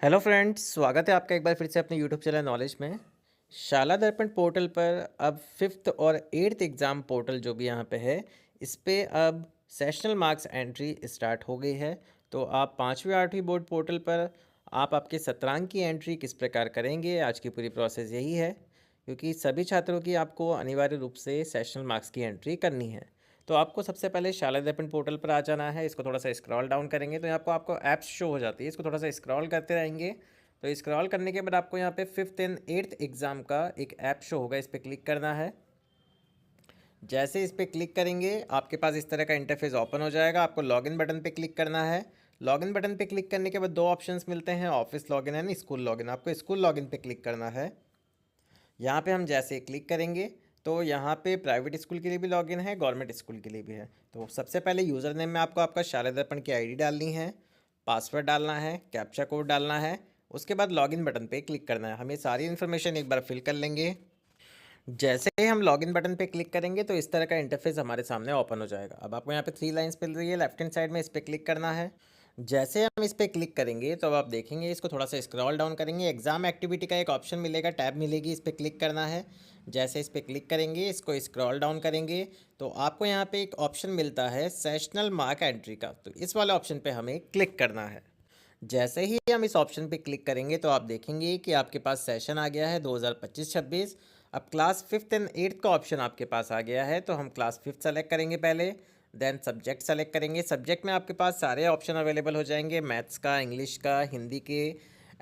Hello friends, स्वागत है आपका एक बार फिर से अपने यूट्यूब चैनल नॉलेज में। शाला दर्पण पोर्टल पर अब फिफ्थ और एट्थ एग्ज़ाम पोर्टल जो भी यहाँ पे है, इस पे अब सेशनल मार्क्स एंट्री स्टार्ट हो गई है। तो आप 5वीं 8वीं बोर्ड पोर्टल पर आप आपके सत्रांक की एंट्री किस प्रकार करेंगे, आज की पूरी प्रोसेस यही है, क्योंकि सभी छात्रों की आपको अनिवार्य रूप से सेशनल मार्क्स की एंट्री करनी है। तो आपको सबसे पहले शाला दर्पण पोर्टल पर आ जाना है। इसको थोड़ा सा स्क्रॉल डाउन करेंगे तो यहाँ पर आपको ऐप्स शो हो जाती है। इसको थोड़ा सा स्क्रॉल करते रहेंगे तो स्क्रॉल करने के बाद आपको यहाँ पे फिफ्थ एंड एट्थ एग्ज़ाम का एक ऐप शो होगा, इस पर क्लिक करना है। जैसे इस पर क्लिक करेंगे आपके पास इस तरह का इंटरफेस ओपन हो जाएगा। आपको लॉगिन बटन पे क्लिक करना है। लॉगिन बटन पे क्लिक करने के बाद दो ऑप्शंस मिलते हैं, office login and school login. आपको स्कूल लॉगिन पे क्लिक करना है। यहाँ पे हम जैसे क्लिक करेंगे तो यहाँ पे प्राइवेट स्कूल के लिए भी लॉगिन है, गवर्नमेंट स्कूल के लिए भी है। तो सबसे पहले यूज़र नेम में आपको आपका शाला दर्पण की आईडी डालनी है, पासवर्ड डालना है, कैप्चा कोड डालना है। उसके बाद लॉगिन बटन पे क्लिक करना है। हम ये सारी इन्फॉर्मेशन एक बार फिल कर लेंगे। जैसे ही हम लॉगिन बटन पे क्लिक करेंगे तो इस तरह का इंटरफेस हमारे सामने ओपन हो जाएगा। अब आपको यहाँ पे 3 लाइन्स मिल रही है लेफ्ट हैंड साइड में, इस पर क्लिक करना है। जैसे हम इस पर क्लिक करेंगे तो अब आप देखेंगे, इसको थोड़ा सा स्क्रॉल डाउन करेंगे, एग्जाम एक्टिविटी का एक ऑप्शन मिलेगा, टैब मिलेगी, इस पर क्लिक करना है। जैसे इस पर क्लिक करेंगे, इसको स्क्रॉल डाउन करेंगे तो आपको यहाँ पे एक ऑप्शन मिलता है सेशनल मार्क एंट्री का। तो इस वाले ऑप्शन पे हमें क्लिक करना है। जैसे ही हम इस ऑप्शन पे क्लिक करेंगे तो आप देखेंगे कि आपके पास सेशन आ गया है 2025-26। अब क्लास फिफ्थ एंड एट्थ का ऑप्शन आपके पास आ गया है, तो हम क्लास फिफ्थ सेलेक्ट करेंगे पहले, देन सब्जेक्ट सेलेक्ट करेंगे। सब्जेक्ट में आपके पास सारे ऑप्शन अवेलेबल हो जाएंगे, मैथ्स का, इंग्लिश का, हिंदी के,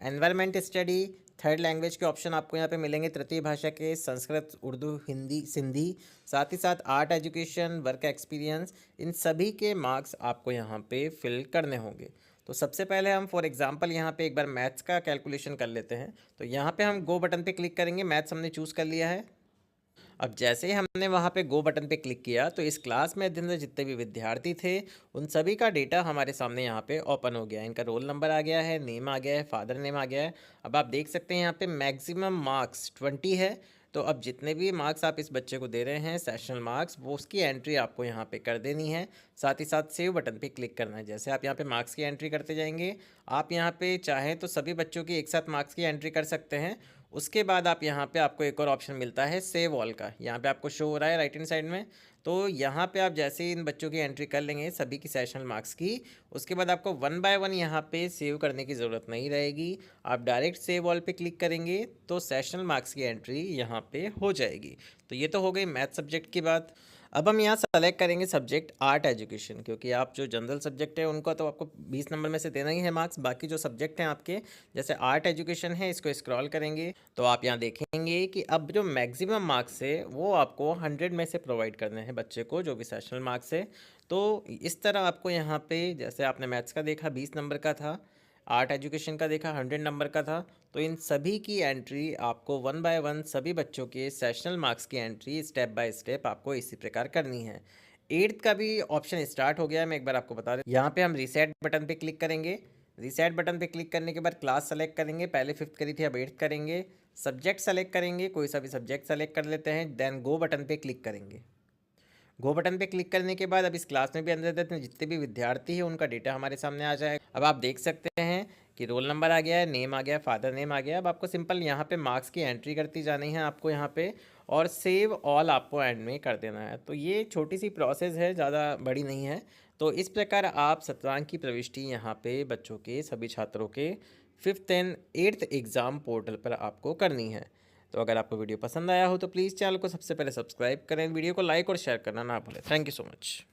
एनवायरमेंट स्टडी, थर्ड लैंग्वेज के ऑप्शन आपको यहाँ पे मिलेंगे, तृतीय भाषा के, संस्कृत, उर्दू, हिंदी, सिंधी, साथ ही साथ आर्ट एजुकेशन, वर्क एक्सपीरियंस, इन सभी के मार्क्स आपको यहाँ पे फिल करने होंगे। तो सबसे पहले हम फॉर एग्जांपल यहाँ पे एक बार मैथ्स का कैलकुलेशन कर लेते हैं। तो यहाँ पे हम गो बटन पे क्लिक करेंगे, मैथ्स हमने चूज़ कर लिया है। अब जैसे ही हमने वहाँ पे गो बटन पे क्लिक किया तो इस क्लास में दिन जितने भी विद्यार्थी थे उन सभी का डेटा हमारे सामने यहाँ पे ओपन हो गया है। इनका रोल नंबर आ गया है, नेम आ गया है, फादर नेम आ गया है। अब आप देख सकते हैं यहाँ पे मैक्सिमम मार्क्स 20 है। तो अब जितने भी मार्क्स आप इस बच्चे को दे रहे हैं सेशनल मार्क्स, वो उसकी एंट्री आपको यहाँ पे कर देनी है। साथ ही साथ सेव बटन पे क्लिक करना है। जैसे आप यहाँ पे मार्क्स की एंट्री करते जाएंगे, आप यहाँ पे चाहें तो सभी बच्चों की एक साथ मार्क्स की एंट्री कर सकते हैं। उसके बाद आप यहाँ पे आपको एक और ऑप्शन मिलता है सेव ऑल का, यहाँ पे आपको शो हो रहा है राइट हैंड साइड में। तो यहाँ पे आप जैसे ही इन बच्चों की एंट्री कर लेंगे सभी की सेशनल मार्क्स की, उसके बाद आपको 1 बाय 1 यहाँ पे सेव करने की ज़रूरत नहीं रहेगी। आप डायरेक्ट सेव ऑल पे क्लिक करेंगे तो सेशनल मार्क्स की एंट्री यहाँ पे हो जाएगी। तो ये तो हो गई मैथ सब्जेक्ट की बात। अब हम यहाँ सेलेक्ट करेंगे सब्जेक्ट आर्ट एजुकेशन, क्योंकि आप जो जनरल सब्जेक्ट है उनका तो आपको 20 नंबर में से देना ही है मार्क्स। बाकी जो सब्जेक्ट हैं आपके, जैसे आर्ट एजुकेशन है, इसको स्क्रॉल करेंगे तो आप यहाँ देखेंगे कि अब जो मैक्सिमम मार्क्स है वो आपको 100 में से प्रोवाइड करने हैं बच्चे को, जो भी सेशनल मार्क्स है। तो इस तरह आपको यहाँ पे, जैसे आपने मैथ्स का देखा 20 नंबर का था, आर्ट एजुकेशन का देखा 100 नंबर का था, तो इन सभी की एंट्री आपको 1 बाय 1 सभी बच्चों के सेशनल मार्क्स की एंट्री स्टेप बाय स्टेप आपको इसी प्रकार करनी है। एट्थ का भी ऑप्शन स्टार्ट हो गया है, मैं एक बार आपको बता दूं। यहाँ पे हम रीसेट बटन पे क्लिक करेंगे। रीसेट बटन पे क्लिक करने के बाद क्लास सेलेक्ट करेंगे, पहले फिफ्थ करी थी अब एट्थ करेंगे। सब्जेक्ट सेलेक्ट करेंगे, कोई सा भी सब्जेक्ट सेलेक्ट कर लेते हैं, देन गो बटन पे क्लिक करेंगे। गो बटन पे क्लिक करने के बाद अब इस क्लास में भी अंदर जितने भी विद्यार्थी हैं उनका डेटा हमारे सामने आ जाएगा। अब आप देख सकते हैं कि रोल नंबर आ गया है, नेम आ गया, फादर नेम आ गया। अब आपको सिंपल यहाँ पे मार्क्स की एंट्री करती जानी है आपको यहाँ पे, और सेव ऑल आपको एंड में कर देना है। तो ये छोटी सी प्रोसेस है, ज़्यादा बड़ी नहीं है। तो इस प्रकार आप सत्रांक की प्रविष्टि यहाँ पे बच्चों के, सभी छात्रों के fifth and eighth exam portal पर आपको करनी है। तो अगर आपको वीडियो पसंद आया हो तो प्लीज़ चैनल को सबसे पहले सब्सक्राइब करें, वीडियो को लाइक और शेयर करना ना भूलें। Thank you so much.